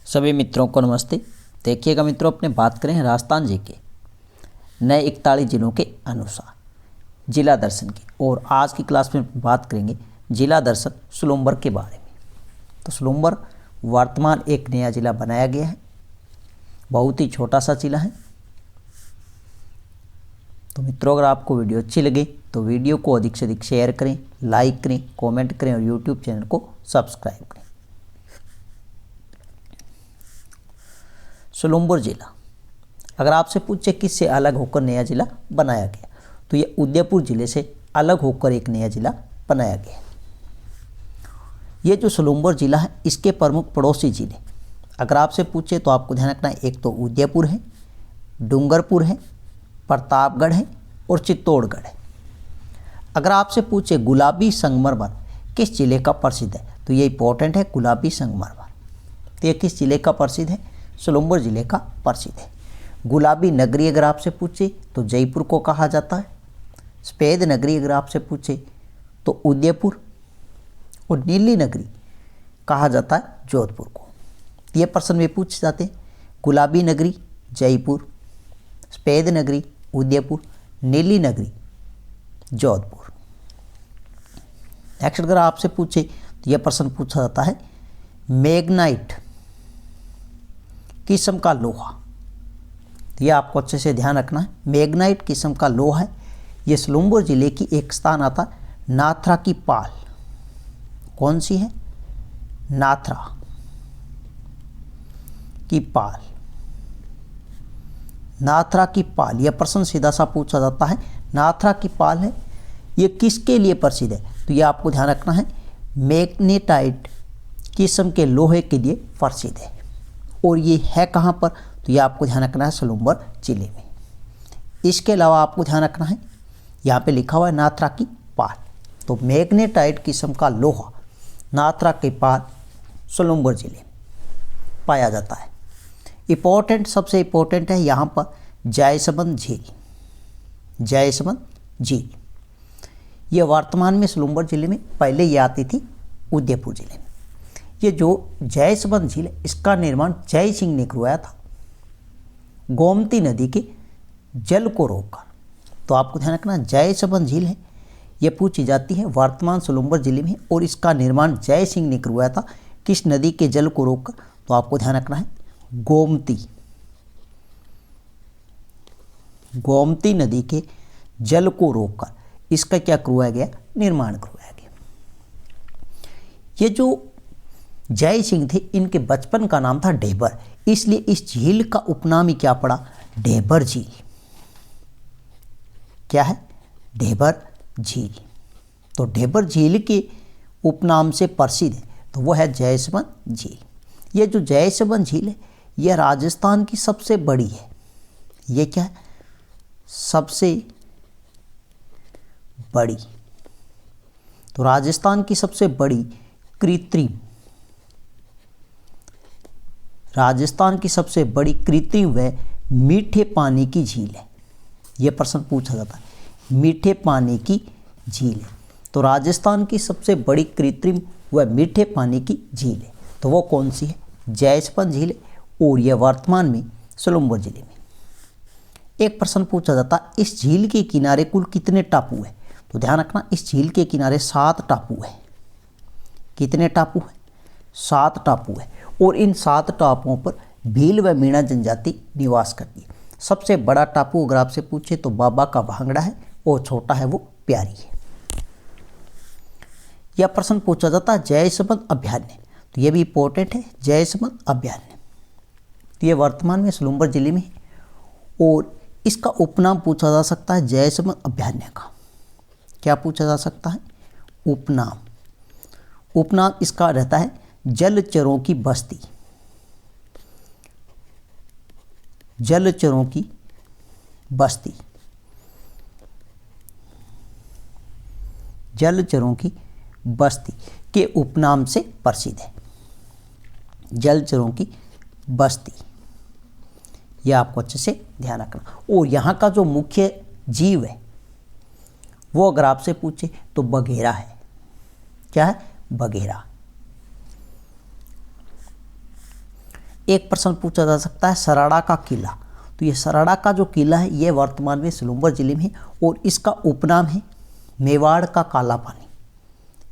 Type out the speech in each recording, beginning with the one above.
सभी मित्रों को नमस्ते। देखिएगा मित्रों, अपने बात करें राजस्थान जी के नए 41 जिलों के अनुसार जिला दर्शन की। और आज की क्लास में बात करेंगे जिला दर्शन सुलुम्बर के बारे में। तो सुलुम्बर वर्तमान एक नया जिला बनाया गया है, बहुत ही छोटा सा जिला है। तो मित्रों, अगर आपको वीडियो अच्छी लगे तो वीडियो को अधिक से अधिक शेयर करें, लाइक करें, कमेंट करें और यूट्यूब चैनल को सब्सक्राइब करें। सुलुम्बर जिला, अगर आपसे पूछे किससे अलग होकर नया जिला बनाया गया, तो ये उदयपुर जिले से अलग होकर एक नया जिला बनाया गया। ये जो सुलुम्बर जिला है, इसके प्रमुख पड़ोसी जिले अगर आपसे पूछे तो आपको ध्यान रखना है, एक तो उदयपुर है, डूंगरपुर है, प्रतापगढ़ है और चित्तौड़गढ़ है। अगर आपसे पूछे गुलाबी संगमरमर किस जिले का प्रसिद्ध है, तो ये इंपॉर्टेंट है, गुलाबी संगमरमर। तो ये किस जिले का प्रसिद्ध है? सुलुम्बर जिले का प्रसिद्ध है। गुलाबी नगरी अगर आपसे पूछे तो जयपुर को कहा जाता है। सफ़ेद नगरी अगर आपसे पूछे तो उदयपुर, और नीली नगरी कहा जाता है जोधपुर को। ये प्रश्न में पूछे जाते हैं, गुलाबी नगरी जयपुर, सफ़ेद नगरी उदयपुर, नीली नगरी जोधपुर। नेक्स्ट अगर आपसे पूछे तो यह प्रश्न पूछा जाता है, मैग्नाइट किस्म का लोहा। यह आपको अच्छे से ध्यान रखना है, मैग्नाइट किस्म का लोहा है। यह सुलुम्बर जिले की एक स्थान आता है नाथरा की पाल। कौन सी है? नाथरा की पाल। नाथरा की पाल, यह प्रश्न सीधा सा पूछा जाता है, नाथरा की पाल है, यह किसके लिए प्रसिद्ध है? तो यह आपको ध्यान रखना है, मैग्नेटाइट किस्म के लोहे के लिए प्रसिद्ध है। और ये है कहाँ पर? तो ये आपको ध्यान रखना है, सुलुम्बर जिले में। इसके अलावा आपको ध्यान रखना है, यहाँ पे लिखा हुआ है नाथरा की पाल। तो मैग्नेटाइट किस्म का लोहा नाथरा की पाल सुलुम्बर जिले में पाया जाता है। इंपॉर्टेंट, सबसे इंपॉर्टेंट है यहाँ पर जायसमंद झील। जायसमंद झील ये वर्तमान में सुलुम्बर जिले में, पहले ये आती थी उदयपुर जिले में। ये जो जायसमंद झील है, इसका निर्माण जय सिंह ने करवाया था गोमती नदी के जल को रोककर। तो आपको ध्यान रखना, जायसमंद झील है, ये पूछी जाती है, वर्तमान सुलुम्बर जिले में, और इसका निर्माण जय सिंह ने करवाया था किस नदी के जल को रोककर? तो आपको ध्यान रखना है, गोमती नदी के जल को रोककर इसका क्या करवाया गया? निर्माण करवाया गया। ये जो जय सिंह थे, इनके बचपन का नाम था ढेबर, इसलिए इस झील का उपनाम ही क्या पड़ा? ढेबर झील। क्या है? ढेबर झील। तो ढेबर झील के उपनाम से प्रसिद्ध है, तो वो है जायसमंद झील। ये जो जायसमंद झील है, यह राजस्थान की सबसे बड़ी है। ये क्या है? सबसे बड़ी। तो राजस्थान की सबसे बड़ी कृत्रिम, राजस्थान की सबसे बड़ी कृत्रिम व मीठे पानी की झील है। यह प्रश्न पूछा जाता है, मीठे पानी की झील है। तो राजस्थान की सबसे बड़ी कृत्रिम व मीठे पानी की झील है, तो वो कौन सी है? जायसमंद झील है, और यह वर्तमान में सुलुम्बर जिले में। एक प्रश्न पूछा जाता है, इस झील के किनारे कुल कितने टापू है? तो ध्यान रखना, इस झील के किनारे 7 टापू है। कितने टापू है? 7 टापू है, और इन 7 टापुओं पर भील व मीणा जनजाति निवास करती है। सबसे बड़ा टापू अगर आपसे पूछे तो बाबा का भांगड़ा है, और छोटा है वो प्यारी है। यह प्रश्न पूछा जाता है, जायसमंद अभयारण्य, तो यह भी इंपॉर्टेंट है, जायसमंद अभयारण्य। तो यह वर्तमान में सुलुम्बर जिले में है, और इसका उपनाम पूछा जा सकता है जायसमंद अभयारण्य का। क्या पूछा जा सकता है? उपनाम। उपनाम इसका रहता है जलचरों की बस्ती। जलचरों की बस्ती। जलचरों की बस्ती के उपनाम से प्रसिद्ध है। जलचरों की बस्ती, यह आपको अच्छे से ध्यान रखना। और यहाँ का जो मुख्य जीव है, वो अगर आपसे पूछे तो बघेरा है। क्या है? बघेरा। एक प्रश्न पूछा जा सकता है सराड़ा का किला। तो ये सराड़ा का जो किला है ये वर्तमान में सलूम्बर जिले में है और इसका उपनाम है मेवाड़ का काला पानी।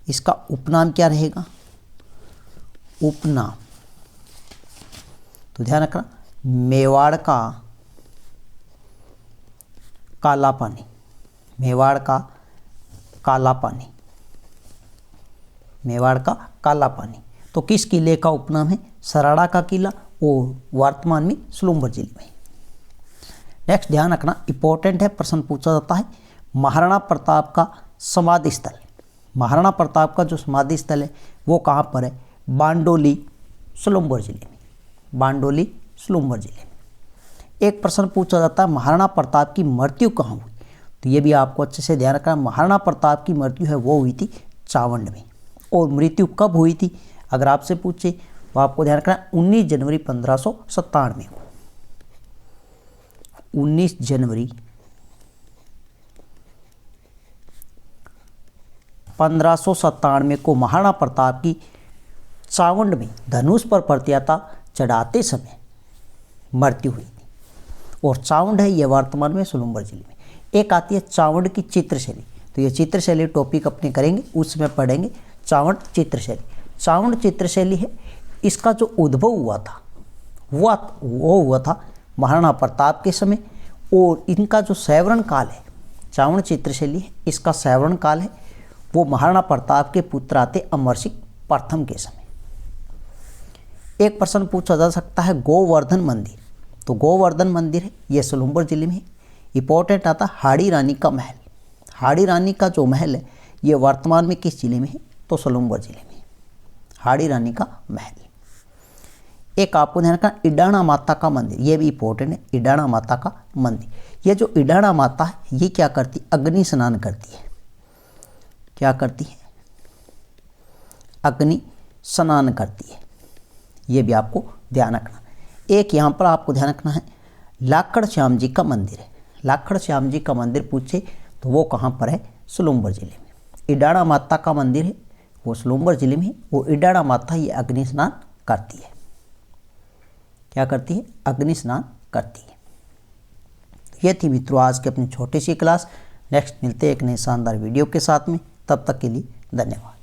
इसका उपनाम क्या रहेगा? उपनाम, तो ध्यान रखना मेवाड़ का काला पानी, मेवाड़ का काला पानी, मेवाड़ का काला पानी। तो किस किले का उपनाम है? सराड़ा का किला और वर्तमान में सलूम्बर जिले में। नेक्स्ट ध्यान रखना इंपॉर्टेंट है, प्रश्न पूछा जाता है महाराणा प्रताप का समाधि स्थल। महाराणा प्रताप का जो समाधि स्थल है वो कहाँ पर है? बांडोली सलूम्बर जिले में, बांडोली सलूम्बर जिले में। एक प्रश्न पूछा जाता है महाराणा प्रताप की मृत्यु कहाँ हुई? तो ये भी आपको अच्छे से ध्यान रखना, महाराणा प्रताप की मृत्यु है वो हुई थी चावंड में। और मृत्यु कब हुई थी अगर आपसे पूछे तो आपको ध्यान रखना 19 जनवरी 1597 को। 19 जनवरी 1597 को महाराणा प्रताप की चावंड में धनुष पर प्रत्यता चढ़ाते समय मृत्यु हुई थी। और चावंड है यह वर्तमान में सलूम्बर जिले में। एक आती है चावंड की चित्रशैली। तो ये चित्रशैली टॉपिक अपने करेंगे, उसमें पढ़ेंगे चावंड चित्रशैली। चावंड चित्रशैली है, इसका जो उद्भव हुआ था वो हुआ था महाराणा प्रताप के समय। और इनका जो सैवरण काल है, चावंड चित्रशैली है, इसका सैवरण काल है वो महाराणा प्रताप के पुत्र आते अमर सिंह प्रथम के समय। एक प्रश्न पूछा जा सकता है गोवर्धन मंदिर। तो गोवर्धन मंदिर है ये सलूम्बर जिले में है। इंपॉर्टेंट आता हाड़ी रानी का महल। हाड़ी रानी का जो महल है ये वर्तमान में किस जिले में है? तो सलूम्बर जिले में। हाड़ी रानी का महल। एक आपको ध्यान रखना इडाणा माता का मंदिर, ये भी इंपॉर्टेंट है। इडाणा माता का मंदिर, ये जो इडाणा माता है ये क्या करती? अग्नि स्नान करती है। क्या करती है? अग्नि स्नान करती है। ये भी आपको ध्यान रखना। एक यहाँ पर आपको ध्यान रखना है लाखड़ श्याम जी का मंदिर है। लाखड़ श्याम जी का मंदिर पूछे तो वो कहाँ पर है? सलूम्बर जिले में। इडाणा माता का मंदिर है वो सलूम्बर जिले में है। वो इडाणा माता ये अग्नि स्नान करती है। क्या करती है? अग्नि स्नान करती है। ये थी मित्रों आज की अपनी छोटी सी क्लास। नेक्स्ट मिलते हैं एक नए शानदार वीडियो के साथ में, तब तक के लिए धन्यवाद।